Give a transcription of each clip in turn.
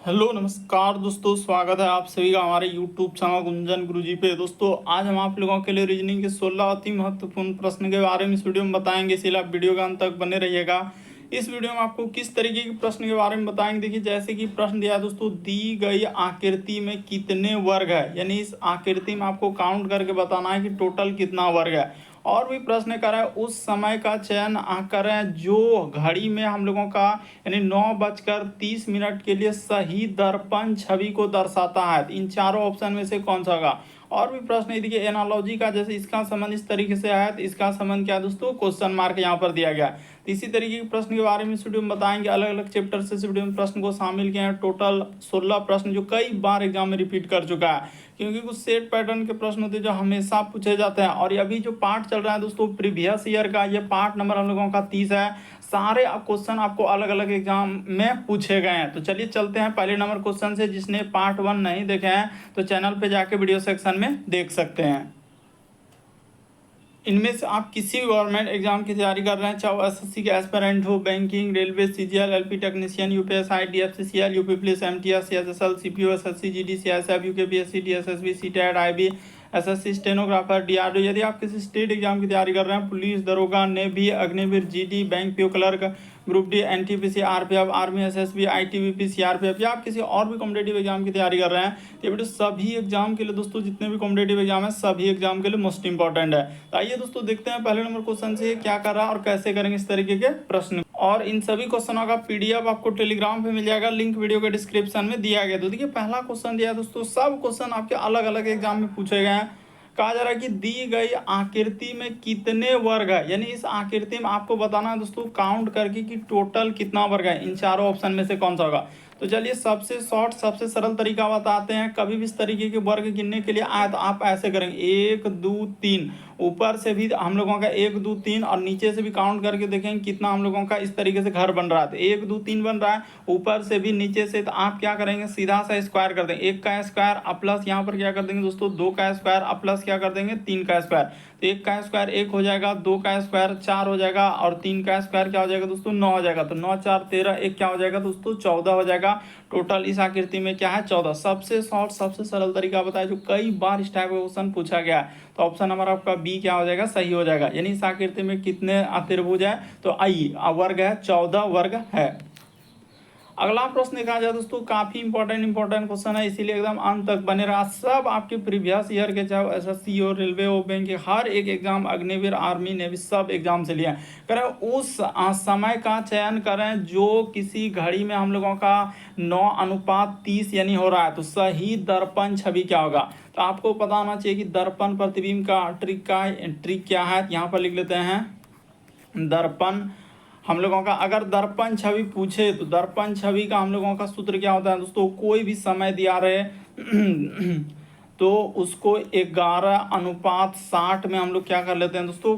Hello नमस्कार दोस्तों, स्वागत है आप सभी का हमारे YouTube चैनल गुंजन गुरुजी पे। दोस्तों आज हम आप लोगों के लिए रीजनिंग के 16 अति महत्वपूर्ण प्रश्न के बारे में इस वीडियो में बताएंगे, इसलिए आप वीडियो के अंत तक बने रहिएगा। इस वीडियो में आपको किस तरीके के प्रश्न के बारे में बताएंगे। देखिए, जैसे कि प्रश्न दिया है दोस्तों, दी गई आकृति में कितने वर्ग है, यानी इस आकृति में आपको काउंट करके बताना है कि टोटल कितना वर्ग है। और भी प्रश्न करें, उस समय का चयन करें जो घड़ी में हम लोगों का यानी 9:30 के लिए सही दर्पण छवि को दर्शाता है। इन चारों ऑप्शन में से कौन सा होगा। और भी प्रश्न है, देखिए एनालॉजी का, जैसे इसका संबंध इस तरीके से है तो इसका संबंध क्या है दोस्तों, क्वेश्चन मार्क यहाँ पर दिया गया है। तो इसी तरीके के प्रश्न के बारे में इस वीडियो में बताएंगे। अलग अलग चैप्टर से इस वीडियो में प्रश्न को शामिल किए हैं। टोटल 16 प्रश्न जो कई बार एग्जाम में रिपीट कर चुका है, क्योंकि कुछ सेट पैटर्न के प्रश्न होते हैं जो हमेशा पूछे जाते हैं। और अभी जो पार्ट चल रहा है दोस्तों प्रीवियस ईयर का, ये पार्ट नंबर हम लोगों का 30 है। सारे क्वेश्चन आपको अलग अलग एग्जाम में पूछे गए हैं। तो चलिए चलते हैं पहले नंबर क्वेश्चन से। जिसने पार्ट 1 नहीं देखे हैं तो चैनल पे जाके वीडियो सेक्शन में देख सकते हैं। इनमें से आप किसी भी गवर्नमेंट एग्जाम की तैयारी कर रहे हैं, चाहे वो एसएससी के एस्पिरेंट हो, banking, railway, CGL, LP technician, UPSI, DFCCL, UP police, MTS, CSSL, CPO, SSC, GD, CSF, UKPSC, DSSB, CTET, IB, SSC stenographer, DRDO. यदि आप किसी स्टेट एग्जाम की तैयारी कर रहे हैं, पुलिस, दरोगा, navy, Agniveer, GD, bank PO clerk, group D, NTPC, RPF, army, SSB, ITBP, CRPF, या आप किसी और भी कॉम्पिटेटिव एग्जाम की तैयारी कर रहे हैं, तो ये वीडियो सभी एग्जाम के लिए दोस्तों, जितने भी कॉम्पिटेटिव एग्जाम है सभी एग्जाम के लिए मोस्ट इंपॉर्टेंट है। तो आइए दोस्तों देखते हैं पहले नंबर क्वेश्चन से क्या कर रहा है और कैसे करेंगे इस तरीके के प्रश्न। और इन सभी क्वेश्चनों का पीडीएफ आपको टेलीग्राम पे मिल जाएगा, लिंक वीडियो के डिस्क्रिप्शन में दिया गया। तो देखिए पहला क्वेश्चन दिया है दोस्तों, सब क्वेश्चन आपके अलग अलग एग्जाम में पूछे गए हैं। कहा जा रहा है कि दी गई आकृति में कितने वर्ग है, यानी इस आकृति में आपको बताना है दोस्तों काउंट करके कि टोटल कितना वर्ग है। इन चारों ऑप्शन में से कौन सा होगा। तो चलिए सबसे शॉर्ट सबसे सरल तरीका बताते हैं। कभी भी इस तरीके के वर्ग गिनने के लिए आए तो आप ऐसे करेंगे 1 2 3, ऊपर से भी हम लोगों का 1 2 3 और नीचे से भी काउंट करके देखेंगे कितना हम लोगों का इस तरीके से घर बन रहा है। तो 1 2 3 बन रहा है, ऊपर से भी नीचे से। तो आप क्या करेंगे, सीधा सा स्क्वायर कर देंगे। 1 का स्क्वायर और प्लस यहाँ पर क्या कर देंगे दोस्तों 2 का स्क्वायर और प्लस क्या कर देंगे 3 का स्क्वायर। तो 1 का स्क्वायर 1 हो जाएगा, 2 का स्क्वायर 4 हो जाएगा और 3 का स्क्वायर क्या हो जाएगा दोस्तों 9 हो जाएगा। तो 9 4 13, 1 क्या हो जाएगा दोस्तों 14 हो जाएगा। टोटल इस आकृति में क्या है 14। सबसे शॉर्ट सबसे सरल तरीका बताया जो कई बार इस टाइप का क्वेश्चन पूछा गया है। तो ऑप्शन नंबर आपका बी क्या हो जाएगा, सही हो जाएगा। यानी इस आकृति में कितने त्रिभुज है, तो आई वर्ग है 14 वर्ग है। अगला प्रश्न देखा जाए दोस्तों, काफी इंपॉर्टेंट क्वेश्चन है, इसीलिए एकदम अंत तक बने रहा। सब आपके प्रीवियस ईयर के, चाहे एसएससी हो, रेलवे हो, बैंक के, हर एक एग्जाम, अग्निवीर, आर्मी, नेवी, सब एग्जाम से लिए करें। उस समय का चयन करें जो किसी घड़ी में हम लोगों का 9:30 यानी हो रहा है। तो सही दर्पण छवि क्या होगा। तो आपको पता होना चाहिए कि दर्पण प्रतिबिंब का ट्रिक क्या है। यहाँ पर लिख लेते हैं दर्पण हम लोगों का, अगर दर्पण छवि पूछे तो दर्पण छवि का हम लोगों का सूत्र क्या होता है दोस्तों, कोई भी समय दिया रहे तो उसको 11:60 में हम लोग क्या कर लेते हैं दोस्तों,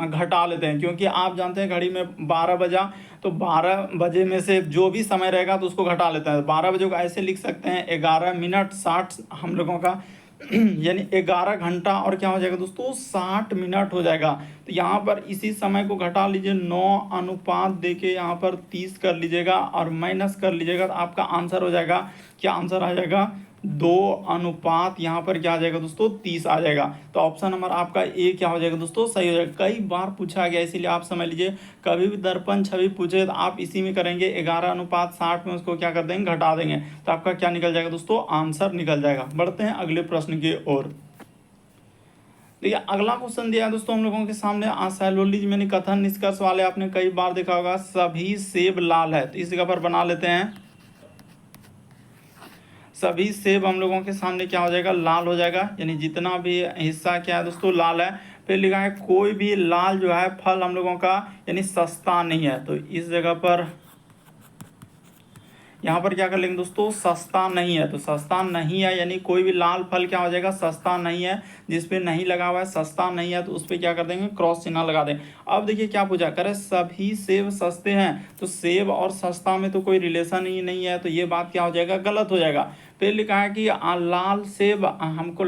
घटा लेते हैं। क्योंकि आप जानते हैं घड़ी में 12 बजा, तो 12 बजे में से जो भी समय रहेगा तो उसको घटा लेते हैं। 12 बजे को ऐसे लिख सकते हैं 11 मिनट 60 हम लोगों का यानी 11 घंटा और क्या हो जाएगा दोस्तों 60 मिनट हो जाएगा। तो यहाँ पर इसी समय को घटा लीजिए, 9 अनुपात देके यहाँ पर 30 कर लीजिएगा और माइनस कर लीजिएगा। तो आपका आंसर हो जाएगा, क्या आंसर आ जाएगा 2 अनुपात यहाँ पर क्या आ जाएगा दोस्तों 30 आ जाएगा। तो ऑप्शन नंबर आपका ए क्या हो जाएगा दोस्तों, सही हो जाएगा। कई बार पूछा गया, इसीलिए आप समझ लीजिए कभी भी दर्पण छवि पूछे तो आप इसी में करेंगे 11:60 में उसको क्या कर देंगे, घटा देंगे। तो आपका क्या निकल जाएगा दोस्तों, आंसर निकल जाएगा। बढ़ते हैं अगले प्रश्न की ओर। देखिए अगला क्वेश्चन दिया है दोस्तों हम लोगों के सामने, साइलोलॉजी में कथन निष्कर्ष वाले आपने कई बार देखा होगा, सभी सेब लाल है। तो इस जगह पर बना लेते हैं, सभी सेब हम लोगों के सामने क्या हो जाएगा, लाल हो जाएगा। यानी जितना भी हिस्सा क्या है दोस्तों लाल है। फिर लिखा है कोई भी लाल जो है फल हम लोगों का यानी सस्ता नहीं है। तो इस जगह पर यहाँ पर क्या कर लेंगे दोस्तों, सस्ता नहीं है। तो सस्ता नहीं है यानी कोई भी लाल फल क्या हो जाएगा, सस्ता नहीं है। जिस पे नहीं लगा हुआ है, सस्ता नहीं है, तो उस पर क्या कर देंगे, क्रॉस चिन्ह लगा दें। अब देखिए क्या पूछा करे, सभी सेब सस्ते हैं। तो सेब और सस्ता में तो कोई रिलेशन ही नहीं है, तो ये बात क्या हो जाएगा, गलत हो जाएगा। फिर लिखा है कि लाल सेब, हमको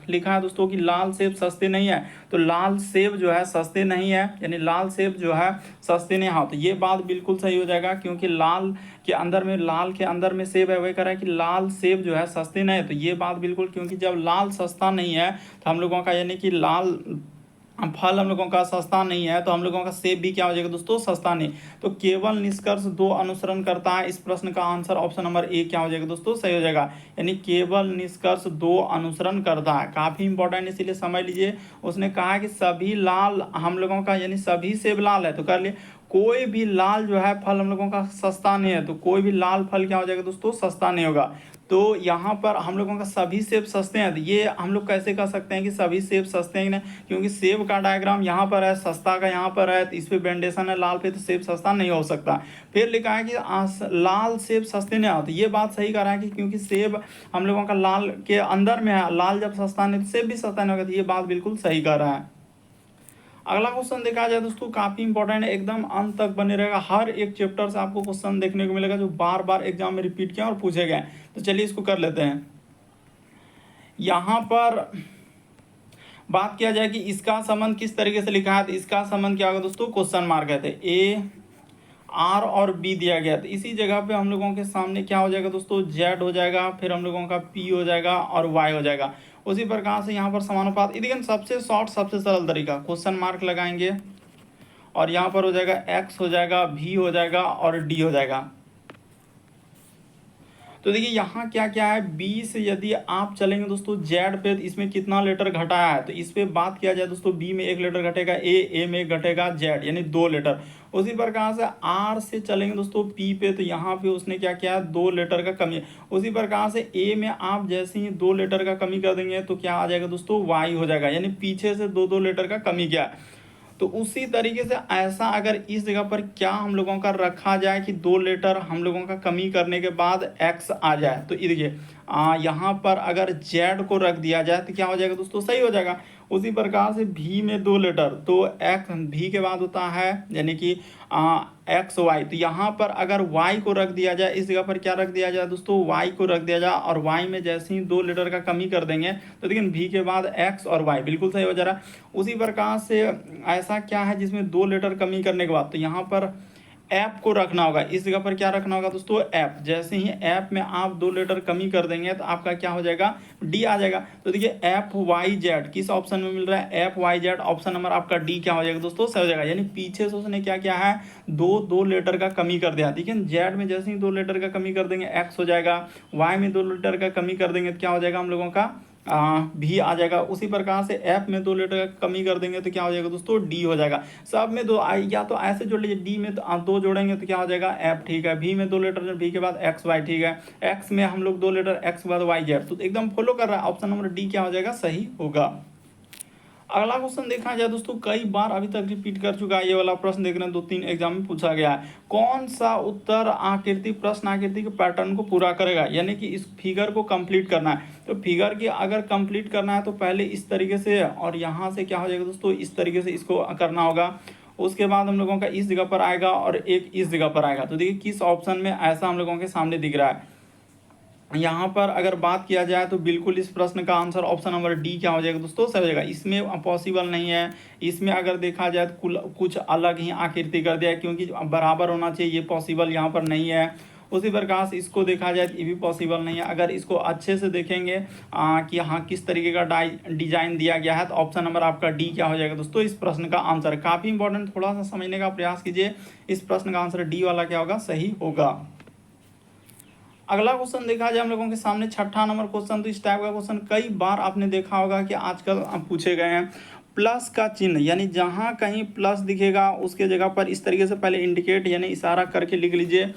लिखा है दोस्तों कि लाल सेब सस्ते नहीं है। तो लाल सेब जो है सस्ते नहीं है, यानी लाल सेब जो है सस्ते नहीं। हाँ, तो ये बात बिल्कुल सही हो जाएगा, क्योंकि लाल कि अंदर में लाल के अंदर में सेब है, वही कह रहा है कि लाल सेब जो है सस्ते नहीं है। तो ये बात बिल्कुल, क्योंकि जब लाल सस्ता नहीं है तो हम लोगों का यानी कि लाल फल हम लोगों का सस्ता नहीं है, तो हम लोगों का सेब भी क्या हो जाएगा दोस्तों, सस्ता नहीं। तो केवल निष्कर्ष दो अनुसरण करता है, इस प्रश्न का आंसर ऑप्शन नंबर ए क्या हो जाएगा दोस्तों, सही हो जाएगा। यानी केवल निष्कर्ष दो अनुसरण करता है, काफी इंपॉर्टेंट, इसीलिए समझ लीजिए। उसने कहा कि सभी लाल हम लोगों का यानी सभी सेब लाल है, तो कर लिए कोई भी लाल जो है फल हम लोगों का सस्ता नहीं है, तो कोई भी लाल फल क्या हो जाएगा दोस्तों, सस्ता नहीं होगा। तो यहाँ पर हम लोगों का सभी सेब सस्ते हैं, तो ये हम लोग कैसे कह सकते हैं कि सभी सेब सस्ते हैं कि नहीं, क्योंकि सेब का डायग्राम यहाँ पर है, सस्ता का यहाँ पर है, तो इस पे ब्रेंडेशन है लाल पे, तो सेब सस्ता नहीं हो सकता। फिर लिखा है कि लाल सेब सस्ते नहीं आते, ये बात सही कह रहा है कि क्योंकि सेब हम लोगों का लाल के अंदर में है, लाल जब सस्ता नहीं तो सेब भी सस्ता नहीं होगा, तो ये बात बिल्कुल सही कह रहा है। अगला क्वेश्चन देखा जाए दोस्तों, काफी इंपॉर्टेंट है, एकदम अंत तक बने रहेगा, हर एक चैप्टर से आपको क्वेश्चन देखने को मिलेगा जो बार बार एग्जाम में रिपीट किया और पूछे गए। तो चलिए इसको कर लेते हैं। यहाँ पर बात किया जाए कि इसका संबंध किस तरीके से लिखा है, तो इसका संबंध क्या होगा दोस्तों, क्वेश्चन मार्क है, तो ए आर और बी दिया गया, तो इसी जगह पे हम लोगों के सामने क्या हो जाएगा दोस्तों, जेड हो जाएगा, फिर हम लोगों का पी हो जाएगा और वाई हो जाएगा। उसी प्रकार से यहाँ पर समानुपात, लेकिन सबसे शॉर्ट सबसे सरल तरीका, क्वेश्चन मार्क लगाएंगे और यहाँ पर हो जाएगा एक्स हो जाएगा, भी हो जाएगा और डी हो जाएगा। तो देखिए यहाँ क्या क्या है, बी से यदि आप चलेंगे दोस्तों जेड पे, तो इसमें कितना लेटर घटाया है, तो इस पे बात किया जाए दोस्तों, बी में 1 लेटर घटेगा, ए में घटेगा जेड, यानी 2 लेटर। उसी प्रकार से आर से चलेंगे दोस्तों पी पे, तो यहाँ पे उसने क्या किया है, 2 लेटर का कमी है। उसी प्रकार से ए में आप जैसे ही 2 लेटर का कमी कर देंगे तो क्या आ जाएगा दोस्तों, वाई हो जाएगा, यानी पीछे से 2 लेटर का कमी किया है। तो उसी तरीके से ऐसा अगर इस जगह पर क्या हम लोगों का रखा जाए कि 2 लेटर हम लोगों का कमी करने के बाद एक्स आ जाए, तो ये देखिए यहाँ पर अगर जेड को रख दिया जाए तो क्या हो जाएगा दोस्तों, सही हो जाएगा। उसी प्रकार से भी में 2 लेटर, तो एक्स भी के बाद होता है यानी कि एक्स वाई, तो यहाँ पर अगर वाई को रख दिया जाए, इस जगह पर क्या रख दिया जाए दोस्तों, वाई को रख दिया जाए, और वाई में जैसे ही 2 लेटर का कमी कर देंगे तो लेकिन भी के बाद एक्स और वाई, बिल्कुल सही हो जा रहा है। उसी प्रकार से ऐसा क्या है जिसमें 2 लेटर कमी करने के बाद, तो यहाँ पर ऐप को रखना होगा, इस जगह पर क्या रखना होगा दोस्तों, ऐप। जैसे ही ऐप में आप 2 लेटर कमी कर देंगे तो आपका क्या हो जाएगा, डी आ जाएगा। तो देखिए एफ वाई जेड किस ऑप्शन में मिल रहा है, F Y Z, option number आपका डी क्या हो जाएगा दोस्तों, सही हो जाएगा। यानी पीछे से उसने क्या किया है, दो लेटर का कमी कर दिया। देखिए जेड में जैसे ही 2 लेटर का कमी कर देंगे एक्स हो जाएगा, वाई में 2 लेटर का कमी कर देंगे तो क्या हो जाएगा हम लोगों का भी आ जाएगा। उसी प्रकार से एफ में 2 लेटर का कमी कर देंगे तो क्या हो जाएगा दोस्तों, डी हो जाएगा। सब में 2, या तो ऐसे जोड़ लीजिए, डी में तो आप 2 जोड़ेंगे तो क्या हो जाएगा, एफ, ठीक है। भी में 2 लेटर, भी के बाद एक्स वाई, ठीक है। एक्स में हम लोग 2 लेटर, एक्स के बाद वाई जेड, तो एकदम फॉलो कर रहा है, ऑप्शन नंबर डी क्या हो जाएगा, सही होगा। अगला क्वेश्चन देखा जाए दोस्तों, कई बार अभी तक रिपीट कर चुका है ये वाला प्रश्न, देख रहे हैं 2-3 एग्जाम में पूछा गया है। कौन सा उत्तर आकृति प्रश्न आकृति के पैटर्न को पूरा करेगा, यानी कि इस फिगर को कंप्लीट करना है। तो फिगर की अगर कंप्लीट करना है तो पहले इस तरीके से, और यहाँ से क्या हो जाएगा दोस्तों, इस तरीके से इसको करना होगा। उसके बाद हम लोगों का इस जगह पर आएगा और एक इस जगह पर आएगा। तो देखिए किस ऑप्शन में ऐसा हम लोगों के सामने दिख रहा है। यहाँ पर अगर बात किया जाए तो बिल्कुल इस प्रश्न का आंसर ऑप्शन नंबर डी क्या हो जाएगा दोस्तों, सही हो जाएगा। इसमें पॉसिबल नहीं है, इसमें अगर देखा जाए तो कुछ अलग ही आकृति कर दिया है, क्योंकि बराबर होना चाहिए, ये पॉसिबल यहाँ पर नहीं है। उसी प्रकार से इसको देखा जाए तो ये भी पॉसिबल नहीं है। अगर इसको अच्छे से देखेंगे कि हाँ किस तरीके का डिजाइन दिया गया है, तो ऑप्शन नंबर आपका डी क्या हो जाएगा दोस्तों, इस प्रश्न का आंसर। काफ़ी इंपॉर्टेंट, थोड़ा सा समझने का प्रयास कीजिए, इस प्रश्न का आंसर डी वाला क्या होगा, सही होगा। अगला क्वेश्चन देखा जाए हम लोगों के सामने, 6ठा नंबर क्वेश्चन। तो इस टाइप का क्वेश्चन कई बार आपने देखा होगा कि आजकल पूछे गए हैं। प्लस का चिन्ह, यानी जहां कहीं प्लस दिखेगा उसके जगह पर इस तरीके से पहले इंडिकेट यानी इशारा करके लिख लीजिए।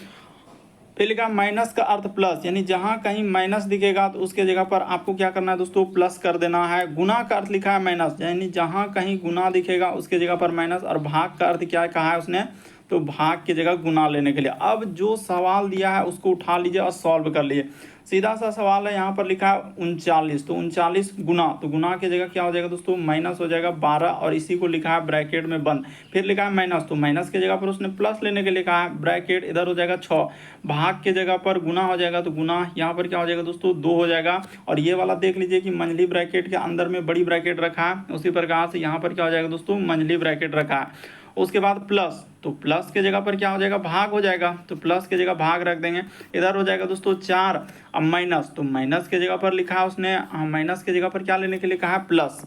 फिर लिखा माइनस का अर्थ प्लस, यानी जहां कहीं माइनस दिखेगा तो उसके जगह पर आपको क्या करना है दोस्तों, प्लस कर देना है। गुना का अर्थ लिखा है माइनस, यानी जहां कहीं गुना दिखेगा उसके जगह पर माइनस। और भाग का अर्थ क्या कहा है उसने, तो भाग की जगह गुना लेने के लिए। अब जो सवाल दिया है उसको उठा लीजिए और सॉल्व कर लीजिए। सीधा सा सवाल है, यहाँ पर लिखा है 39, तो 39 गुना, तो गुना की जगह क्या हो जाएगा दोस्तों, माइनस हो जाएगा 12, और इसी को लिखा है ब्रैकेट में बंद। फिर लिखा है माइनस, तो माइनस की जगह पर उसने प्लस लेने के लिए कहा है, ब्रैकेट इधर हो जाएगा 6, भाग की जगह पर गुना हो जाएगा, तो गुना यहाँ पर क्या हो जाएगा दोस्तों, 2 हो जाएगा। और ये वाला देख लीजिए कि मंझली ब्रैकेट के अंदर में बड़ी ब्रैकेट रखा है, उसी प्रकार से यहाँ पर क्या हो जाएगा दोस्तों, मंझली ब्रैकेट रखा है। उसके बाद प्लस, तो प्लस के जगह पर क्या हो जाएगा, भाग हो जाएगा, तो प्लस के जगह भाग रख देंगे। इधर हो जाएगा दोस्तों 4। अब माइनस, तो माइनस के जगह पर लिखा है उसने, माइनस के जगह पर क्या लेने के लिए कहा है, प्लस,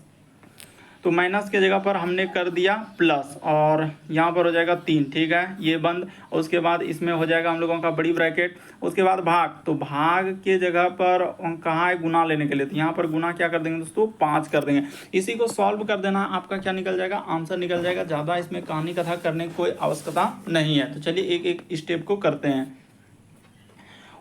तो माइनस के जगह पर हमने कर दिया प्लस, और यहाँ पर हो जाएगा 3, ठीक है, ये बंद। उसके बाद इसमें हो जाएगा हम लोगों का बड़ी ब्रैकेट, उसके बाद भाग, तो भाग के जगह पर कहाँ है, गुना लेने के लिए, तो यहाँ पर गुना क्या कर देंगे दोस्तों, 5 कर देंगे। इसी को सॉल्व कर देना, आपका क्या निकल जाएगा, आंसर निकल जाएगा। ज़्यादा इसमें कहानी कथा करने की कोई आवश्यकता नहीं है। तो चलिए एक एक स्टेप को करते हैं।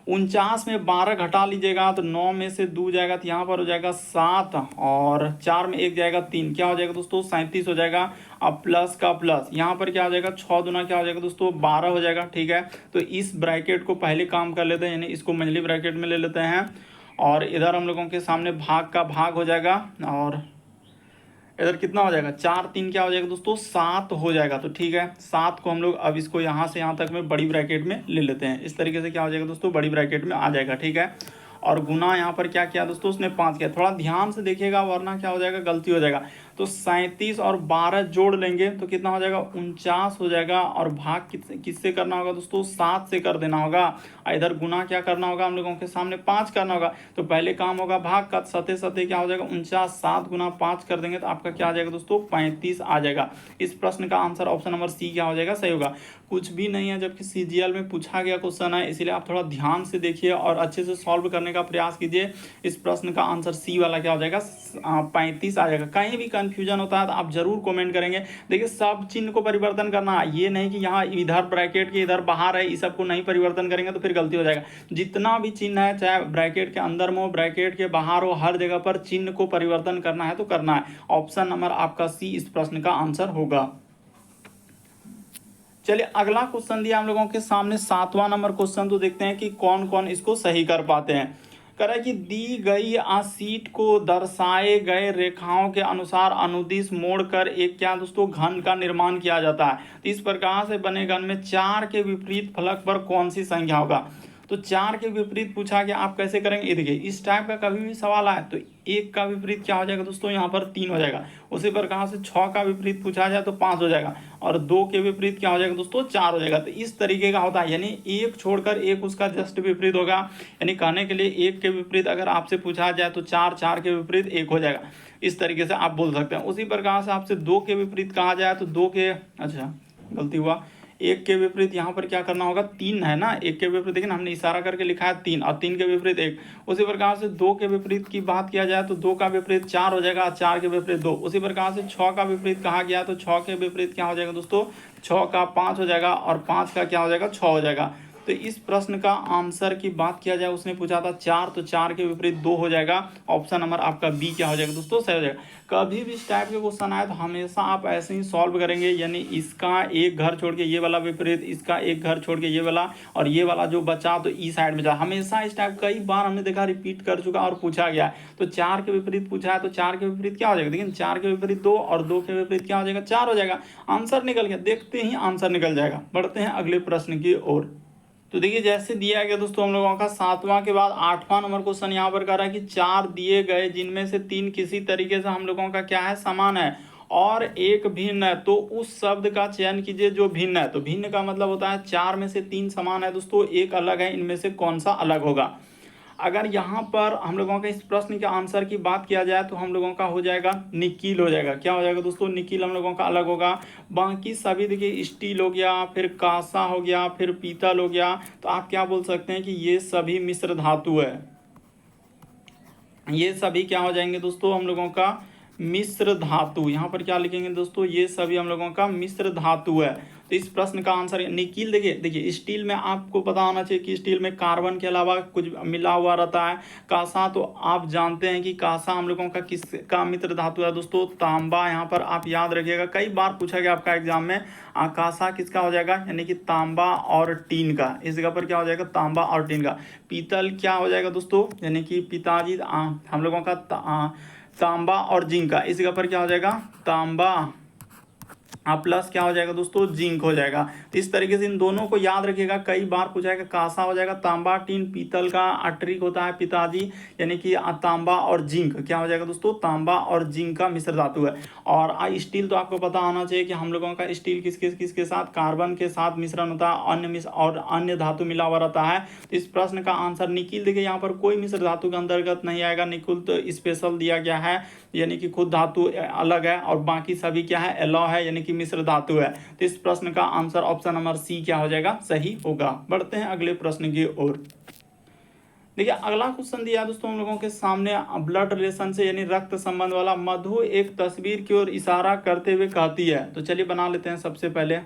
49 में 12 घटा लीजिएगा तो 9 में से 2 जाएगा, तो यहाँ पर हो जाएगा 7, और 4 में 1 जाएगा 3, क्या हो जाएगा दोस्तों, 37 हो जाएगा। अब प्लस का प्लस, यहाँ पर क्या हो जाएगा, 6 दूना क्या हो जाएगा दोस्तों, 12 हो जाएगा, ठीक है। तो इस ब्रैकेट को पहले काम कर लेते हैं, यानी इसको मंझली ब्रैकेट में ले लेते हैं, और इधर हम लोगों के सामने भाग का भाग हो जाएगा, और इधर कितना हो जाएगा, 4 3 क्या हो जाएगा दोस्तों, 7 हो जाएगा। तो ठीक है, 7 को हम लोग अब इसको यहाँ से यहाँ तक में बड़ी ब्रैकेट में ले लेते हैं। इस तरीके से क्या हो जाएगा दोस्तों, बड़ी ब्रैकेट में आ जाएगा, ठीक है। और गुना यहाँ पर क्या किया दोस्तों, उसने 5 किया। थोड़ा ध्यान से देखिएगा वरना क्या हो जाएगा, गलती हो जाएगा। तो 37 और 12 जोड़ लेंगे तो कितना हो जाएगा, 49 हो जाएगा। और भाग किससे करना होगा दोस्तों, 7 से कर देना होगा। इधर गुना क्या करना होगा, हम लोगों के सामने 5 करना होगा। तो पहले काम होगा भाग का, सते सते क्या हो जाएगा, 49, 7 गुना 5 कर देंगे तो आपका क्या आ जाएगा दोस्तों, 35 आ जाएगा। इस प्रश्न का आंसर ऑप्शन नंबर सी क्या हो जाएगा, सही होगा। कुछ भी नहीं है, जबकि CGL में पूछा गया क्वेश्चन है, इसीलिए आप थोड़ा ध्यान से देखिए और अच्छे से सॉल्व करने का प्रयास कीजिए। इस प्रश्न का आंसर सी वाला क्या हो जाएगा, 35 आ जाएगा। कहीं भी कंफ्यूजन होता है तो आप जरूर कमेंट करेंगे। देखिए सब चिन्ह को परिवर्तन करना है, ये नहीं कि यहाँ इधर ब्रैकेट के इधर बाहर है, इस सब को नहीं परिवर्तन करेंगे तो फिर गलती हो जाएगा। जितना भी चिन्ह है, चाहे ब्रैकेट के अंदर में हो, ब्रैकेट के बाहर हो, हर जगह पर चिन्ह को परिवर्तन करना है तो करना है। ऑप्शन नंबर आपका सी इस प्रश्न का आंसर होगा। चलिए अगला क्वेश्चन दिया हम लोगों के सामने 7वां नंबर क्वेश्चन, तो देखते हैं कि कौन कौन इसको सही कर पाते हैं। कह रहा है कि दी गई शीट को दर्शाए गए रेखाओं के अनुसार अनुदिश मोड़कर एक क्या दोस्तों, घन का निर्माण किया जाता है। तो इस प्रकार से बने घन में 4 के विपरीत फलक पर कौन सी संख्या होगा। तो 4 के विपरीत पूछा गया, आप कैसे करेंगे, ये देखिए इस टाइप का कभी भी सवाल आए तो 1 का विपरीत क्या हो जाएगा दोस्तों, यहाँ पर 3 हो जाएगा। उसी प्रकार से 6 का विपरीत पूछा जाए तो 5 हो जाएगा, और 2 के विपरीत क्या हो जाएगा दोस्तों, 4 हो जाएगा। तो इस तरीके का होता है, यानी 1 छोड़कर 1 उसका जस्ट विपरीत होगा। यानी कहने के लिए 1 के विपरीत अगर आपसे पूछा जाए तो 4, 4 के विपरीत 1 हो जाएगा। इस तरीके से आप बोल सकते हैं। उसी प्रकार से आपसे 2 के विपरीत कहा जाए तो 2 के, अच्छा गलती हुआ, 1 के विपरीत यहाँ पर क्या करना होगा, 3 है ना, 1 के विपरीत, देखिए हमने इशारा करके लिखा है 3, और 3 के विपरीत 1। उसी प्रकार से 2 के विपरीत की बात किया जाए तो 2 का विपरीत 4 हो जाएगा, 4 के विपरीत 2। उसी प्रकार से 6 का विपरीत कहा गया तो 6 के विपरीत क्या हो जाएगा दोस्तों, 6 का 5 हो जाएगा, और 5 का क्या हो जाएगा, 6 हो जाएगा। तो इस प्रश्न का आंसर की बात किया जाए, उसने पूछा था 4, तो 4 के विपरीत 2 हो जाएगा। ऑप्शन नंबर आपका बी क्या हो जाएगा दोस्तों, सही हो जाएगा। कभी भी इस टाइप के क्वेश्चन आए तो हमेशा आप ऐसे ही सॉल्व करेंगे, यानी इसका एक घर छोड़ के ये वाला विपरीत, इसका एक घर छोड़ के ये वाला, और ये वाला जो बचा तो ई साइड में जा। हमेशा इस टाइप कई बार हमने देखा रिपीट कर चुका और पूछा गया। तो 4 के विपरीत पूछा है तो 4 के विपरीत क्या हो जाएगा, देखिए 4 के विपरीत 2, और 2 के विपरीत क्या हो जाएगा, 4 हो जाएगा। आंसर निकल गया, देखते ही आंसर निकल जाएगा। बढ़ते हैं अगले प्रश्न की ओर। तो देखिए जैसे दिया गया दोस्तों हम लोगों का 7वां के बाद 8वां नंबर क्वेश्चन यहाँ पर कर रहा है कि 4 दिए गए जिनमें से 3 किसी तरीके से हम लोगों का क्या है, समान है, और एक भिन्न है, तो उस शब्द का चयन कीजिए जो भिन्न है। तो भिन्न का मतलब होता है 4 में से 3 समान है दोस्तों, एक अलग है, इनमें से कौन सा अलग होगा। अगर यहाँ पर हम लोगों का इस प्रश्न के आंसर की बात किया जाए तो हम लोगों का हो जाएगा निकील हो जाएगा। क्या हो जाएगा दोस्तों, निकील हम लोगों का अलग होगा। बाकी सभी देखिए स्टील हो गया, फिर कांसा हो गया, फिर पीतल हो गया, तो आप क्या बोल सकते हैं कि ये सभी मिश्र धातु है। ये सभी क्या हो जाएंगे दोस्तों, हम लोगों का मिश्र धातु। यहाँ पर क्या लिखेंगे दोस्तों, ये सभी हम लोगों का मिश्र धातु है। तो इस प्रश्न का आंसर निकील, देखिए स्टील में आपको पता होना चाहिए कि स्टील में कार्बन के अलावा कुछ मिला हुआ रहता है। कांसा, तो आप जानते हैं कि कांसा हम लोगों का किसका मित्र धातु है दोस्तों, तांबा। यहाँ पर आप याद रखिएगा, कई बार पूछा गया आपका एग्जाम में, कांसा किसका हो जाएगा, यानी कि तांबा और टीन का। इस जगह पर क्या हो जाएगा, तांबा और टीन का। पीतल क्या हो जाएगा दोस्तों, यानी कि पिताजी हम लोगों का तांबा और जिंक का। इस जगह पर क्या हो जाएगा, तांबा प्लस क्या हो जाएगा दोस्तों, जिंक हो जाएगा। तो इस तरीके से इन दोनों को याद रखिएगा, कई बार पूछा जाएगा। कांसा हो जाएगा तांबा, टीन पीतल का, ट्रिक होता है पिताजी, यानी कि तांबा और जिंक क्या हो जाएगा दोस्तों, तांबा और जिंक का मिश्र धातु है। और स्टील तो आपको पता होना चाहिए कि हम लोगों का स्टील किसके साथ, कार्बन के साथ मिश्रण होता है, अन्य धातु मिला हुआ रहता है। तो इस प्रश्न का आंसर निकिल, देखिए यहाँ पर कोई मिश्र धातु के अंतर्गत नहीं आएगा, निकुल तो स्पेशल दिया गया है, यानी कि खुद धातु अलग है, और बाकी सभी क्या है, एलॉय है, यानी कि मिश्र धातु है। तो इस प्रश्न का आंसर ऑप्शन नंबर सी क्या हो जाएगा, सही होगा। बढ़ते हैं अगले प्रश्न की ओर। देखिए अगला क्वेश्चन दिया दोस्तों हम लोगों के सामने, ब्लड रिलेशन से यानी रक्त संबंध वाला। मधु एक तस्वीर की ओर इशारा करते हुए कहती है, तो चलिए बना लेते हैं। सबसे पहले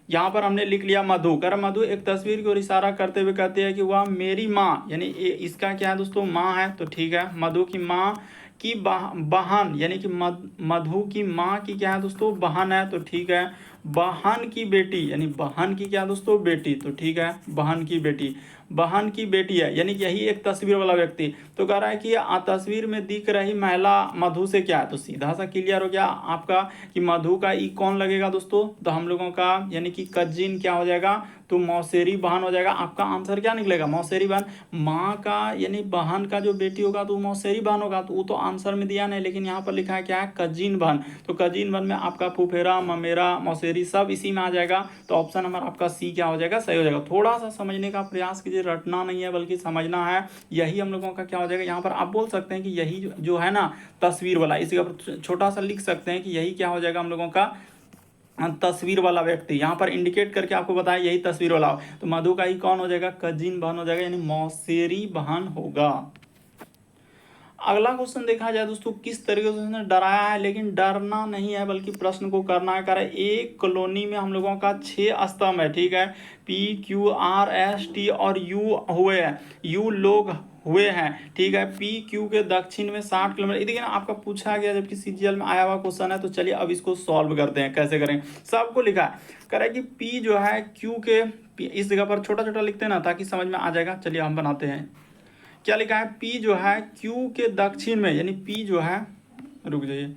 यहाँ पर हमने लिख लिया मधु, कर मधु एक तस्वीर की ओर इशारा करते हुए कहते हैं कि वह मेरी माँ, यानी इसका क्या है दोस्तों, माँ है, तो ठीक है। मधु की माँ की बहन, यानी कि मधु की माँ की क्या है दोस्तों, बहन है, तो ठीक है। बहन की बेटी, यानी बहन की क्या दोस्तों, बेटी, तो ठीक है। बहन की बेटी, बहन की बेटी है, यानी कि यही एक तस्वीर वाला व्यक्ति। तो कह रहा है कि तस्वीर में दिख रही महिला मधु से क्या है, तो सीधा सा क्लियर हो गया आपका कि मधु का ई कौन लगेगा दोस्तों, तो हम लोगों का यानी कि कजिन क्या हो जाएगा, तो मौसेरी बहन हो जाएगा। आपका आंसर क्या निकलेगा, मौसेरी बहन। माँ का यानी बहन का जो बेटी होगा तो मौसेरी बहन होगा, तो वो तो आंसर में दिया नहीं, लेकिन यहाँ पर लिखा है क्या है, कजिन बहन। तो कजिन बहन में आपका फुफेरा, ममेरा, मौसेरी सब इसी में आ जाएगा। तो ऑप्शन नंबर आपका सी क्या हो जाएगा, सही हो जाएगा। थोड़ा सा समझने का प्रयास कीजिए, रटना नहीं है बल्कि समझना है। यही हम लोगों का क्या हो जाएगा, यहाँ पर आप बोल सकते हैं कि यही जो है ना तस्वीर वाला, इसी का छोटा सा लिख सकते हैं कि यही क्या हो जाएगा हम लोगों का तस्वीर वाला व्यक्ति। यहाँ पर इंडिकेट करके आपको बताया यही तस्वीर वाला। तो मधु का ही कौन हो जाएगा, कजिन बहन हो जाएगा, यानी मौसेरी बहन होगा। अगला क्वेश्चन देखा जाए दोस्तों, किस तरीके से उसने डराया है, लेकिन डरना नहीं है बल्कि प्रश्न को करना है। कारण एक कॉलोनी में हम लोगों का 6 स्तंभ है, ठीक है। PQRST और U हुए हैं, U लोग हुए हैं, ठीक है। PQ के दक्षिण में 60 किलोमीटर, देखिए ना आपका पूछा गया जबकि CGL में आया हुआ क्वेश्चन है। तो चलिए अब इसको सॉल्व करते हैं, कैसे करें, सबको लिखा है। कह रहा है कि P जो है Q के, इस जगह पर छोटा छोटा लिखते हैं ना ताकि समझ में आ जाएगा। चलिए हम बनाते हैं। क्या लिखा है, P जो है Q के दक्षिण में, यानी P जो है, रुक जाइए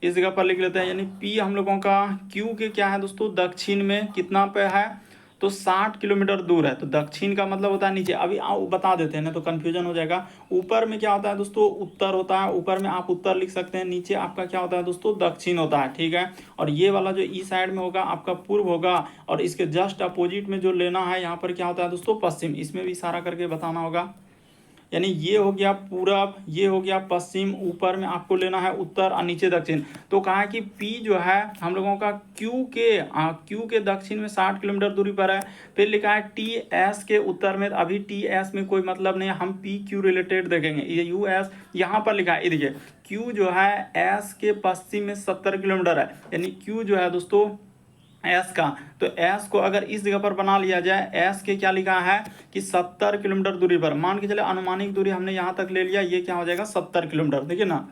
इस जगह पर लिख लेते हैं, यानी P हम लोगों का Q के क्या है दोस्तों, दक्षिण में कितना पे है, तो 60 किलोमीटर दूर है। तो दक्षिण का मतलब होता है नीचे, अभी बता देते हैं ना तो कन्फ्यूजन हो जाएगा। ऊपर में क्या होता है दोस्तों, उत्तर होता है, ऊपर में आप उत्तर लिख सकते हैं, नीचे आपका क्या होता है दोस्तों, दक्षिण होता है, ठीक है। और ये वाला जो ई साइड में होगा आपका पूर्व होगा, और इसके जस्ट अपोजिट में जो लेना है यहाँ पर क्या होता है दोस्तों, पश्चिम। इसमें भी इशारा करके बताना होगा, यानी ये हो गया पूरब, ये हो गया पश्चिम, ऊपर में आपको लेना है उत्तर और नीचे दक्षिण। तो कहा है कि P जो है हम लोगों का Q के दक्षिण में 60 किलोमीटर दूरी पर है। फिर लिखा है TS के उत्तर में, अभी TS में कोई मतलब नहीं है, हम PQ रिलेटेड देखेंगे। ये US यहाँ पर लिखा है, ये देखिए Q जो है S के पश्चिम में 70 किलोमीटर है, यानी Q जो है दोस्तों एस का, तो एस को अगर इस जगह पर बना लिया जाए, एस के क्या लिखा है कि 70 किलोमीटर दूरी पर, मान के चले अनुमानिक दूरी हमने यहाँ तक ले लिया, ये क्या हो जाएगा 70 किलोमीटर। देखिए ना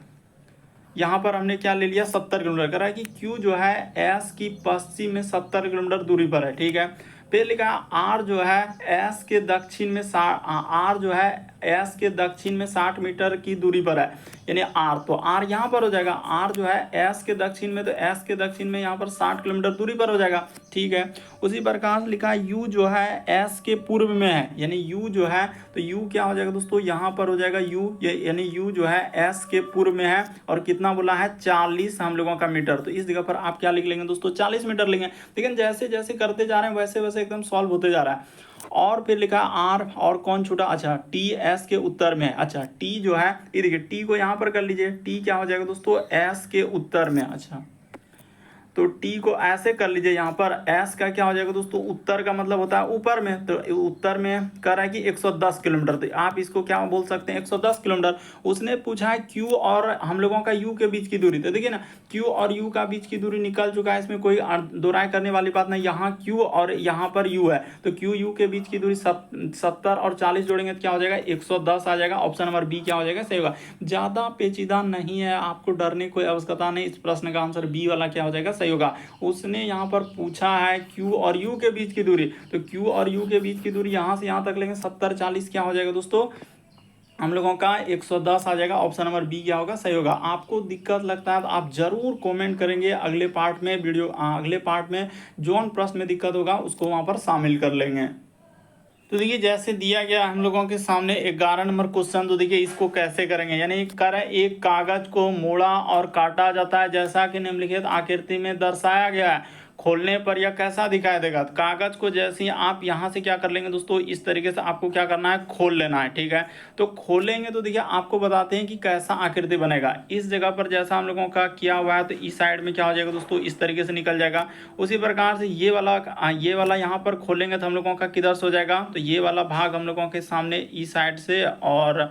यहाँ पर हमने क्या ले लिया 70 किलोमीटर। कह रहा है कि क्यू जो है एस की पश्चिम में 70 किलोमीटर दूरी पर है, ठीक है। फिर लिखा आर जो है एस के दक्षिण में आर जो है एस के दक्षिण में 60 मीटर की दूरी पर है, यानी आर। तो आर यहाँ पर हो जाएगा, आर जो है एस के दक्षिण में, तो एस के दक्षिण में यहाँ पर 60 किलोमीटर दूरी पर हो जाएगा, ठीक है। उसी प्रकार से लिखा है यू जो है एस के पूर्व में है, यानी यू जो है, तो यू क्या हो जाएगा दोस्तों, यहाँ पर हो जाएगा यू, यानी यू जो है एस के पूर्व में है, और कितना बोला है 40 हम लोगों का मीटर। तो इस जगह पर आप क्या लिख लेंगे दोस्तों, 40 मीटर लेंगे। लेकिन जैसे जैसे करते जा रहे हैं वैसे वैसे एकदम सॉल्व होते जा रहा है। और फिर लिखा आर, और कौन छूटा, अच्छा टी एस के उत्तर में, अच्छा टी जो है ये देखिए, टी को यहाँ पर कर लीजिए, टी क्या हो जाएगा दोस्तों, एस के उत्तर में। अच्छा तो टी को ऐसे कर लीजिए, यहाँ पर एस का क्या हो जाएगा दोस्तों, उत्तर का मतलब होता है ऊपर में, तो उत्तर में कर रहा है कि 110 किलोमीटर, तो आप इसको क्या बोल सकते हैं 110 किलोमीटर। उसने पूछा है क्यू और हम लोगों का यू के बीच की दूरी, तो देखिए ना क्यू और यू का बीच की दूरी निकल चुका है, इसमें कोई दोहराई करने वाली बात नहीं। यहाँ क्यू और यहाँ पर यू है, तो क्यू यू के बीच की दूरी 70 और 40 जोड़ेंगे तो क्या हो जाएगा 110 आ जाएगा। ऑप्शन नंबर बी क्या हो जाएगा, सही होगा। ज़्यादा पेचीदा नहीं है, आपको डरने कोई आवश्यकता नहीं, इस प्रश्न का आंसर बी वाला क्या हो जाएगा, सही होगा। उसने यहाँ पर पूछा है Q और U के बीच की दूरी, तो Q और U के बीच की दूरी यहाँ से यहाँ तक लेंगे 70 40 क्या हो जाएगा दोस्तों, हम लोगों का 110 आ जाएगा। ऑप्शन नंबर बी क्या होगा, सही होगा। आपको दिक्कत लगता है तो आप जरूर कमेंट करेंगे, अगले पार्ट में अगले पार्ट में जोन प्रश्न में दिक्कत होगा उसको वहां पर शामिल कर लेंगे। तो देखिए जैसे दिया गया हम लोगों के सामने 11 नंबर क्वेश्चन, तो देखिए इसको कैसे करेंगे। यानी कर एक कागज को मोड़ा और काटा जाता है जैसा कि निम्नलिखित आकृति में दर्शाया गया है, खोलने पर यह कैसा दिखाई देगा। तो कागज को जैसे ही आप यहाँ से क्या कर लेंगे दोस्तों, इस तरीके से आपको क्या करना है, खोल लेना है, ठीक है। तो खोलेंगे तो देखिए आपको बताते हैं कि कैसा आकृति बनेगा। इस जगह पर जैसा हम लोगों का किया हुआ है तो इस साइड में क्या हो जाएगा दोस्तों, इस तरीके से निकल जाएगा। उसी प्रकार से ये वाला यहाँ पर खोलेंगे तो हम लोगों का किधर से हो जाएगा, तो ये वाला भाग हम लोगों के सामने इस साइड से। और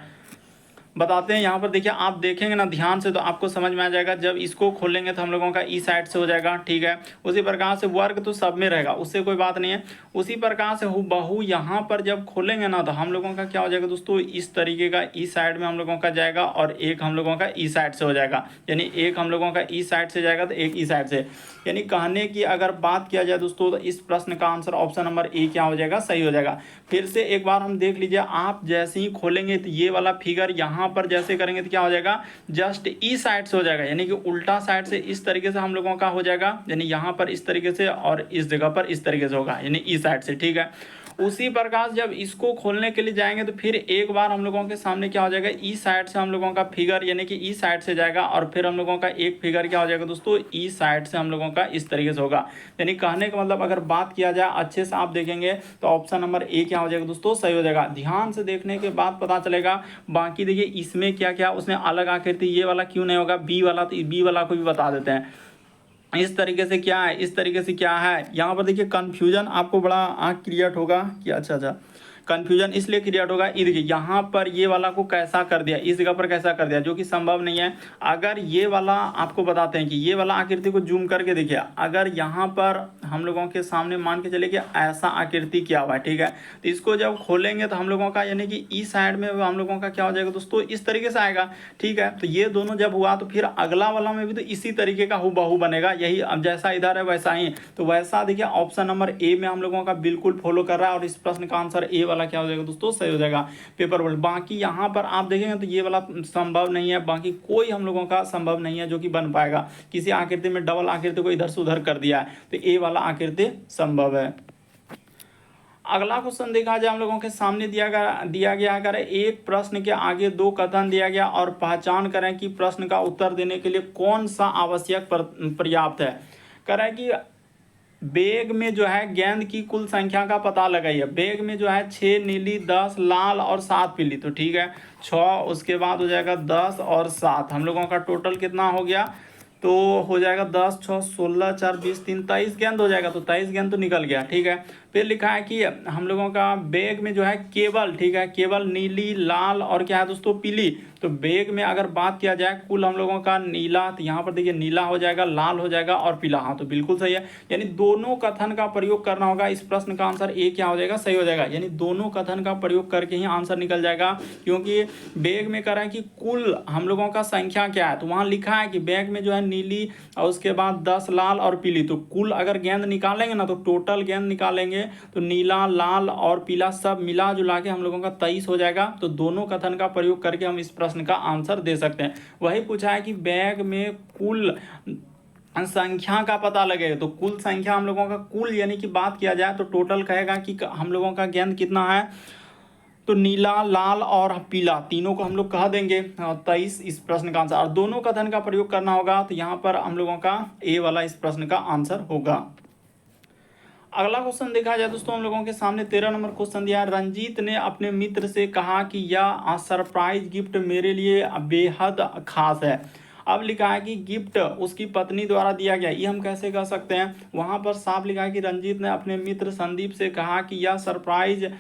बताते हैं यहाँ पर देखिए, आप देखेंगे ना ध्यान से तो आपको समझ में आ जाएगा। जब इसको खोलेंगे तो हम लोगों का ई साइड से हो जाएगा, ठीक है। उसी प्रकार से वर्ग तो सब में रहेगा, उससे कोई बात नहीं है। उसी प्रकार से हूबहू यहाँ पर जब खोलेंगे ना तो हम लोगों का क्या हो जाएगा दोस्तों, इस तरीके का ई साइड में हम लोगों का जाएगा और एक हम लोगों का ई साइड से हो जाएगा। यानी एक हम लोगों का ई साइड से जाएगा तो एक ई साइड से। यानी कहने की अगर बात किया जाए दोस्तों तो इस प्रश्न का आंसर ऑप्शन नंबर ए क्या हो जाएगा, सही हो जाएगा। फिर से एक बार हम देख लीजिए, आप जैसे ही खोलेंगे तो ये वाला फिगर यहाँ पर जैसे करेंगे तो क्या हो जाएगा, जस्ट ई साइड से हो जाएगा। यानी कि उल्टा साइड से इस तरीके से हम लोगों का हो जाएगा। यानी यहाँ पर इस तरीके से और इस जगह पर इस तरीके से होगा, यानी ई साइड से, ठीक है। उसी प्रकार जब इसको खोलने के लिए जाएंगे तो फिर एक बार हम लोगों के सामने क्या हो जाएगा, ई साइड से हम लोगों का फिगर यानी कि ई साइड से जाएगा और फिर हम लोगों का एक फिगर क्या हो जाएगा दोस्तों, ई साइड से हम लोगों का इस तरीके से होगा। यानी कहने का मतलब अगर बात किया जाए अच्छे से आप देखेंगे तो ऑप्शन नंबर ए क्या हो जाएगा दोस्तों, सही हो जाएगा। ध्यान से देखने के बाद पता चलेगा। बाकी देखिए इसमें क्या क्या उसने अलग आकृति, ये वाला क्यों नहीं होगा, बी वाला, तो बी वाला को भी बता देते हैं। इस तरीके से क्या है, इस तरीके से क्या है, यहाँ पर देखिए कंफ्यूजन आपको बड़ा आँख क्रिएट होगा कि अच्छा कंफ्यूजन इसलिए क्रिएट होगा। ये देखिए यहाँ पर ये वाला को कैसा कर दिया, इस जगह पर कैसा कर दिया, जो कि संभव नहीं है। अगर ये वाला आपको बताते हैं कि ये वाला आकृति को जूम करके देखिए, अगर यहाँ पर हम लोगों के सामने मान के चले कि ऐसा आकृति क्या हुआ है, ठीक है। तो इसको जब खोलेंगे तो हम लोगों का यानी कि इस साइड में हम लोगों का क्या हो जाएगा दोस्तों, इस तरीके से आएगा, ठीक है। तो ये दोनों जब हुआ तो फिर अगला वाला में भी तो इसी तरीके का हूबहू बनेगा। यही अब जैसा इधर है वैसा ही, तो वैसा देखिए ऑप्शन नंबर ए में हम लोगों का बिल्कुल फॉलो कर रहा है। और इस प्रश्न का आंसर ए वाला क्या हो जाएगा दोस्तों, सही हो जाएगा, पेपर वर्ल्ड। बाकी यहाँ पर आप देखेंगे तो ये वाला संभव नहीं है, बाकी कोई हम लोगों का संभव नहीं है जो कि बन पाएगा। किसी आकृति में डबल आकृति को इधर से उधर कर दिया है तो ए वाला आकृति संभव है। अगला क्वेश्चन देखा जाए हम लोगों के सामने दिया गया अगर एक प्रश्न के आगे दो कथन दिया गया और पहचान करें कि प्रश्न का उत्तर देने के लिए कौन सा आवश्यक पर्याप्त है। करें कि बैग में जो है गेंद की कुल संख्या का पता लगाइए। बैग में जो है 6 नीली, 10 लाल और 7 पीली, तो ठीक है 6, उसके बाद हो जाएगा 10 और 7, हम लोगों का टोटल कितना हो गया, तो हो जाएगा 10, 6, 16, 4, 20, 3, 23 गेंद हो जाएगा। तो 23 गेंद तो निकल गया, ठीक है। फिर लिखा है कि हम लोगों का बैग में जो है केवल, ठीक है, केवल नीली, लाल और क्या है दोस्तों, पीली। तो बैग में अगर बात किया जाए कुल हम लोगों का नीला, तो यहाँ पर देखिए नीला हो जाएगा, लाल हो जाएगा और पीला। हाँ तो बिल्कुल सही है, यानी दोनों कथन का प्रयोग करना होगा। इस प्रश्न का आंसर ए क्या हो जाएगा, सही हो जाएगा। यानी दोनों कथन का प्रयोग करके ही आंसर निकल जाएगा, क्योंकि बैग में कह रहा है कि कुल हम लोगों का संख्या क्या है, तो वहाँ लिखा है कि बैग में जो है नीली और उसके बाद 10 लाल और पीली। तो कुल अगर गेंद निकालेंगे ना तो टोटल गेंद निकालेंगे तो नीला, लाल और पीला सब मिला जुला के हम लोगों का 23 हो जाएगा। तो दोनों कथन का प्रयोग करके हम इस प्रश्न का आंसर दे सकते हैं। वही पूछा है कि बैग में कुल संख्या का पता लगेगा। तो कुल संख्या हम लोगों का कुल यानी कि बात किया जाए तो टोटल कहेगा कि हम लोगों का गेंद कितना है, तो नीला, लाल और पीला तीनों को हम लोग कह देंगे 23 इस प्रश्न का आंसर। और दोनों कथन का प्रयोग करना होगा, तो यहाँ पर हम लोगों का ए वाला इस प्रश्न का आंसर होगा। अगला क्वेश्चन देखा जाए दोस्तों हम लोगों के सामने 13 नंबर क्वेश्चन दिया है। रंजीत ने अपने मित्र से कहा कि यह सरप्राइज गिफ्ट मेरे लिए बेहद खास है। अब लिखा है कि गिफ्ट उसकी पत्नी द्वारा दिया गया, ये हम कैसे कह सकते हैं। वहां पर साफ लिखा है कि रंजीत ने अपने मित्र संदीप से कहा कि यह सरप्राइज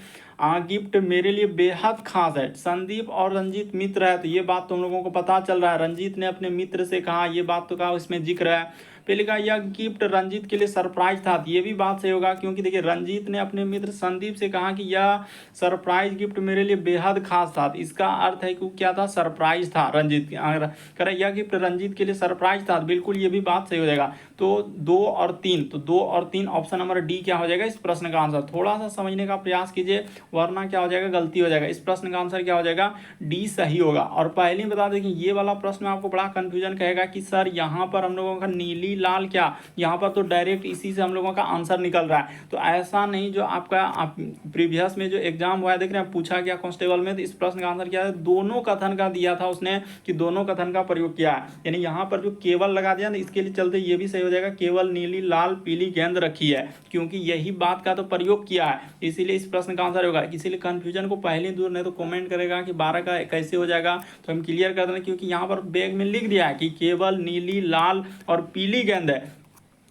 गिफ्ट मेरे लिए बेहद खास है। संदीप और रंजीत मित्र है, तो ये बात तुम लोगों को पता चल रहा है। रंजीत ने अपने मित्र से कहा, ये बात तो कहा इसमें जिक्र है। फिर लिखा यह गिफ्ट रंजीत के लिए सरप्राइज था, तो ये भी बात सही होगा, क्योंकि देखिए रंजीत ने अपने मित्र संदीप से कहा कि यह सरप्राइज गिफ्ट मेरे लिए बेहद खास था। तो इसका अर्थ है कि क्या था, सरप्राइज था। रंजीत अगर यह गिफ्ट रंजीत के लिए सरप्राइज था, तो बिल्कुल ये भी बात सही हो जाएगा। तो 2 और 3, तो 2 और 3 ऑप्शन नंबर डी क्या हो जाएगा इस प्रश्न का आंसर। थोड़ा सा समझने का प्रयास कीजिए वरना क्या हो जाएगा गलती हो जाएगा। इस प्रश्न का आंसर क्या हो जाएगा डी सही होगा। और पहले ही बता दें कि ये वाला प्रश्न आपको बड़ा कंफ्यूजन कहेगा कि सर यहाँ पर हम लोगों का नीली लाल क्या, यहाँ पर तो डायरेक्ट इसी से हम लोगों का आंसर निकल रहा है। तो ऐसा नहीं, जो आपका प्रीवियस में जो एग्जाम हुआ है देख रहे हैं पूछा गया कांस्टेबल में, तो इस प्रश्न का आंसर क्या है दोनों कथन का दिया था उसने कि दोनों कथन का प्रयोग किया है। यानी यहाँ पर जो केवल लगा दिया ना इसके लिए चलते ये भी सही हो जाएगा, केवल नीली लाल पीली गेंद रखी है, क्योंकि यही बात का तो प्रयोग किया है, इसीलिए इस प्रश्न का आंसर होगा। इसीलिए कंफ्यूजन को पहले दूर, नहीं तो कमेंट करेगा कि 12 का कैसे हो जाएगा, तो हम क्लियर कर दें क्योंकि यहाँ पर बैग में लिख दिया है कि केवल नीली लाल और पीली गेंद है,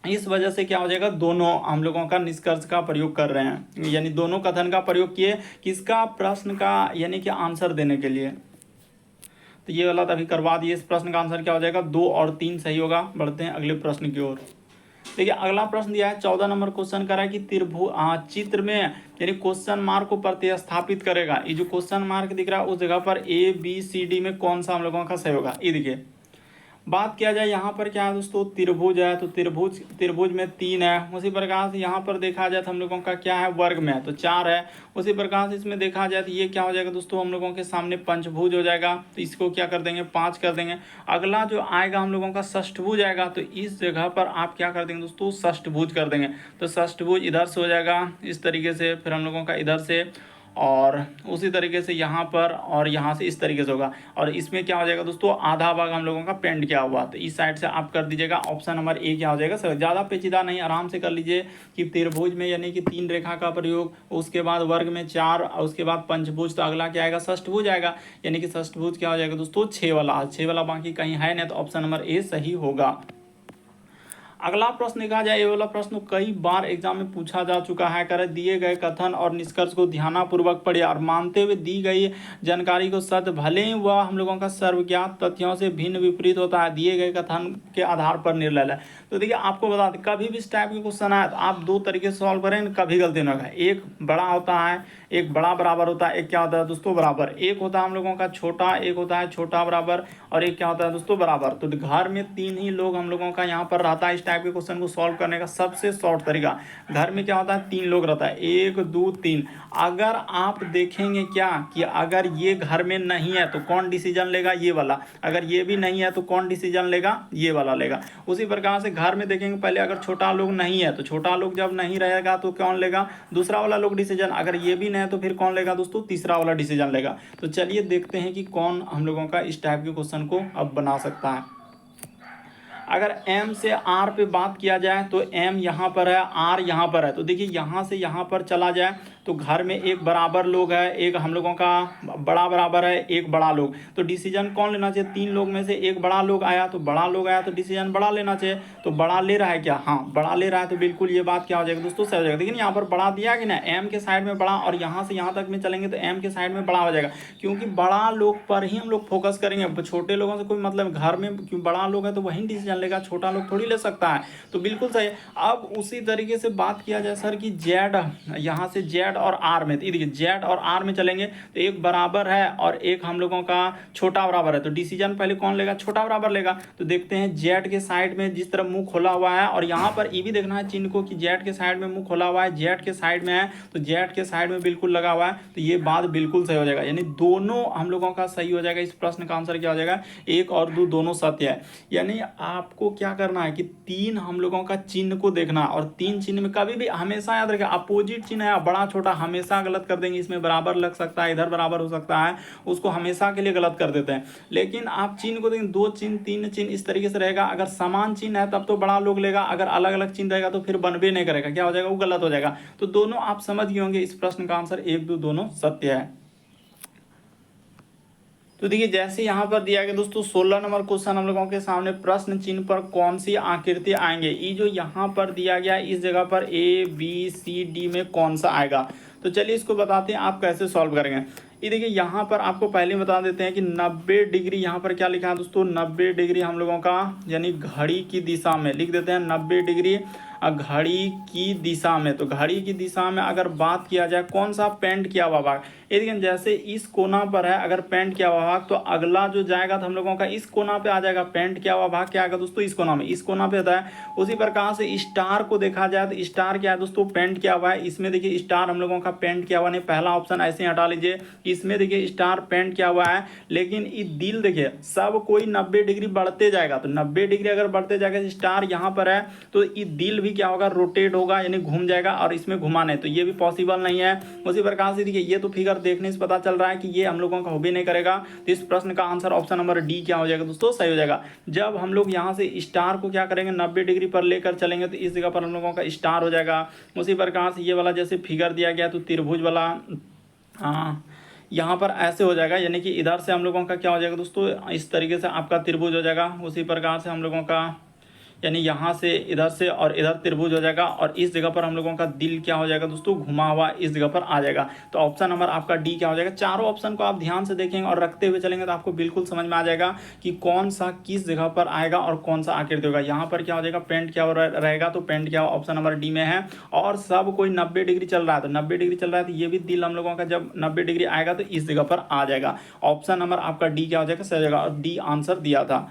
इस वजह से क्या हो जाएगा दोनों हम लोगों का निष्कर्ष का प्रयोग कर रहे हैं, यानी दोनों कथन का प्रयोग किए किसका प्रश्न का यानी कि आंसर देने के लिए। तो ये वाला तभी करवा दिए। इस प्रश्न का आंसर क्या हो जाएगा 2 और 3 सही होगा। बढ़ते हैं अगले प्रश्न की ओर। देखिए अगला प्रश्न दिया है 14 नंबर क्वेश्चन करा कि चित्र में यानी क्वेश्चन मार्क को प्रतिस्थापित करेगा। ये जो क्वेश्चन मार्क दिख रहा है उस जगह पर ABCD में कौन सा हम लोगों का सही होगा। ये देखिए बात किया जाए यहाँ पर क्या है दोस्तों त्रिभुज है, तो त्रिभुज में 3 है। उसी प्रकार से यहाँ पर देखा जाए तो हम लोगों का क्या है वर्ग में तो 4 है। उसी प्रकार से इसमें देखा जाए तो ये क्या हो जाएगा दोस्तों हम लोगों के सामने पंचभुज हो जाएगा, तो इसको क्या कर देंगे 5 कर देंगे। अगला जो आएगा हम लोगों का षष्ठभुज आएगा, तो इस जगह पर आप क्या कर देंगे दोस्तों षष्ठभुज कर देंगे। तो षष्ठभुज इधर से हो जाएगा इस तरीके से, फिर हम लोगों का इधर से, और उसी तरीके से यहाँ पर और यहाँ से इस तरीके से होगा। और इसमें क्या हो जाएगा दोस्तों आधा भाग हम लोगों का पेंड किया हुआ, तो इस साइड से आप कर दीजिएगा ऑप्शन नंबर ए क्या हो जाएगा सर। ज़्यादा पेचीदा नहीं, आराम से कर लीजिए कि त्रिभुज में यानी कि 3 रेखा का प्रयोग, उसके बाद वर्ग में 4 और उसके बाद पंचभुज, तो अगला क्या आएगा षष्ठभुज आएगा। यानी कि षष्ठभुज क्या हो जाएगा दोस्तों 6 वाला बाकी कहीं है नहीं, तो ऑप्शन नंबर ए सही होगा। अगला प्रश्न देखा जाए, ये वाला प्रश्न कई बार एग्जाम में पूछा जा चुका है। कर दिए गए कथन और निष्कर्ष को ध्यानपूर्वक पढ़े और मानते हुए दी गई जानकारी को सत्य भले ही वह हम लोगों का सर्वज्ञात तथ्यों से भिन्न विपरीत होता है, दिए गए कथन के आधार पर निर्णय लें। तो देखिए आपको बता दें कभी भी इस टाइप के क्वेश्चन आए तो आप 2 तरीके से सॉल्व करें, कभी गलती ना करें। एक बड़ा होता है, एक बड़ा बराबर होता है, एक क्या होता है दोस्तों बराबर। एक होता है हम लोगों का छोटा, एक होता है छोटा बराबर, और एक क्या होता है दोस्तों बराबर। तो घर में 3 ही लोग हम लोगों का यहाँ पर रहता है। इस टाइप के क्वेश्चन को सॉल्व करने का सबसे शॉर्ट तरीका, घर में क्या होता है 3 लोग रहता है, 1 2 3। अगर आप देखेंगे क्या कि अगर ये घर में नहीं है तो कौन डिसीजन लेगा ये वाला, अगर ये भी नहीं है तो कौन डिसीजन लेगा ये वाला लेगा। उसी प्रकार से घर में देखेंगे पहले अगर छोटा लोग नहीं है तो छोटा लोग जब नहीं रहेगा तो कौन लेगा दूसरा वाला लोग डिसीजन, अगर ये भी नहीं है तो फिर कौन लेगा दोस्तों तीसरा वाला डिसीजन लेगा। तो चलिए देखते हैं कि कौन हम लोगों का इस टाइप के क्वेश्चन को अब बना सकता है। अगर m से r पे बात किया जाए तो m यहाँ पर है, r यहाँ पर है। तो देखिए यहाँ से यहाँ पर चला जाए तो घर में एक बराबर लोग है, एक हम लोगों का बड़ा बराबर है, एक बड़ा लोग। तो डिसीजन कौन लेना चाहिए 3 लोग में से एक बड़ा लोग आया, तो बड़ा लोग आया तो डिसीजन बड़ा लेना चाहिए। तो बड़ा ले रहा है क्या, हाँ बड़ा ले रहा है, तो बिल्कुल ये बात क्या हो जाएगा दोस्तों सही हो जाएगा। देखिए यहाँ पर बड़ा दिया कि ना m के साइड में बड़ा, और यहाँ से यहाँ तक में चलेंगे तो m के साइड में बड़ा हो जाएगा, क्योंकि बड़ा लोग पर ही हम लोग फोकस करेंगे। छोटे लोगों से कोई मतलब, घर में क्यों बड़ा लोग है तो वही डिसीजन लेगा, छोटा लोग थोड़ी ले सकता है। तो बिल्कुल सही। अब उसी तरीके से बात किया जाए सर कि जेड, यहाँ से जेड और आर में, तो देखिए जेड और आर में चलेंगे तो एक बराबर है और एक हम लोगों का छोटा बराबर है, तो डिसीजन पहले कौन लेगा छोटा बराबर लेगा। तो देखते हैं जेड के साइड में जिस तरफ मुंह खोला हुआ है, और यहाँ पर ये भी देखना है चिन्ह को कि जेड के साइड में मुंह खोला हुआ है, जेड के साइड में है तो जेड के साइड में बिल्कुल लगा हुआ है, तो ये बात बिल्कुल सही हो जाएगा। यानी दोनों हम लोगों का सही हो जाएगा। इस प्रश्न का आंसर क्या हो जाएगा 1 और 2 दोनों सत्य है। यानी आपको क्या करना है कि 3 हम लोगों का चिन्ह को देखना, और 3 चिन्ह में कभी भी हमेशा याद रखें अपोजिट चिन्ह है बड़ा छोटा हमेशा गलत कर देंगे। इसमें बराबर लग सकता है, इधर बराबर हो सकता है, उसको हमेशा के लिए गलत कर देते हैं। लेकिन आप चिन्ह को देखें 2 चिन्ह 3 चिन्ह इस तरीके से रहेगा। अगर समान चिन्ह है तब तो बड़ा लोग लेगा, अगर अलग अलग चिन्ह रहेगा तो फिर बनबे नहीं करेगा, क्या हो जाएगा वो गलत हो जाएगा। तो दोनों आप समझ गए होंगे इस प्रश्न का आंसर 1 2 दोनों सत्य है। तो देखिए जैसे यहाँ पर दिया गया दोस्तों 16 नंबर क्वेश्चन हम लोगों के सामने, प्रश्न चिन्ह पर कौन सी आकृति आएंगे। ये जो यहाँ पर दिया गया इस जगह पर ABCD में कौन सा आएगा। तो चलिए इसको बताते हैं आप कैसे सॉल्व करेंगे। ये देखिए यहाँ पर आपको पहले बता देते हैं कि 90 डिग्री, यहाँ पर क्या लिखा है दोस्तों 90 डिग्री हम लोगों का यानी घड़ी की दिशा में लिख देते हैं 90 डिग्री। घड़ी की दिशा में। तो घड़ी की दिशा में अगर बात किया जाए कौन सा पेंट किया हुआ भाग, ये देखिए जैसे इस कोना पर है अगर पेंट किया हुआ भाग, तो अगला जो जाएगा तो हम लोगों का इस कोना पे आ जाएगा, पेंट किया हुआ भाग क्या आएगा दोस्तों, इस कोना में, इस कोना पे होता है। उसी प्रकार से स्टार को देखा जाए तो स्टार क्या है दोस्तों, पेंट किया हुआ है। इसमें देखिए स्टार हम लोगों का पेंट किया हुआ नहीं, पहला ऑप्शन ऐसे ही हटा लीजिए। इसमें देखिए स्टार पेंट किया हुआ है, लेकिन ये दिल देखिए सब कोई 90 डिग्री बढ़ते जाएगा, तो 90 डिग्री अगर बढ़ते जाएगा, स्टार यहाँ पर है तो ये दिल भी क्या होगा, रोटेट होगा, यानी घूम जाएगा, और इसमें घुमाने तो ये भी पॉसिबल नहीं है। उसी प्रकार से देखिए ये तो फिगर देखने से पता चल रहा है कि ये हम लोगों का हो भी नहीं करेगा। तो इस प्रश्न का आंसर ऑप्शन नंबर डी क्या हो जाएगा दोस्तों, सही हो जाएगा। जब हम लोग यहाँ से स्टार को क्या करेंगे 90 डिग्री पर लेकर चलेंगे तो इस जगह पर हम लोगों का स्टार हो जाएगा। उसी प्रकार से ये वाला जैसे फिगर दिया गया तो त्रिभुज वाला यहाँ पर ऐसे हो जाएगा, यानी कि इधर से हम लोगों का क्या हो जाएगा दोस्तों, इस तरीके से आपका त्रिभुज हो जाएगा। उसी प्रकार से हम लोगों का यानी यहाँ से इधर से और इधर त्रिभुज हो जाएगा, और इस जगह पर हम लोगों का दिल क्या हो जाएगा दोस्तों, घुमा हुआ इस जगह पर आ जाएगा। तो ऑप्शन नंबर आपका डी क्या हो जाएगा। चारों ऑप्शन को आप ध्यान से देखेंगे और रखते हुए चलेंगे तो आपको बिल्कुल समझ में आ जाएगा कि कौन सा किस जगह पर आएगा और कौन सा आकृति होगा। यहाँ पर क्या हो जाएगा, पेंट क्या रहेगा, तो पेंट क्या ऑप्शन नंबर डी में है। और सब कोई 90 डिग्री चल रहा है, तो 90 डिग्री चल रहा है तो ये भी दिल हम लोगों का जब 90 डिग्री आएगा तो इस जगह पर आ जाएगा। ऑप्शन नंबर आपका डी क्या हो जाएगा, सही हो जाएगा, और डी आंसर दिया था।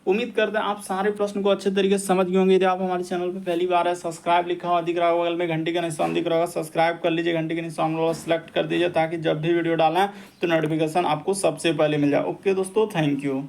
उम्मीद करते हैं आप सारे प्रश्न को अच्छे तरीके से समझ गए होंगे। यदि आप हमारे चैनल पर पहली बार है, सब्सक्राइब लिखा हुआ दिख रहा होगा, बगल में घंटी का निशान दिख रहा होगा, सब्सक्राइब कर लीजिए, घंटी के निशान वाला सेलेक्ट कर दीजिए ताकि जब भी वीडियो डालें तो नोटिफिकेशन आपको सबसे पहले मिल जाए। ओके दोस्तों, थैंक यू।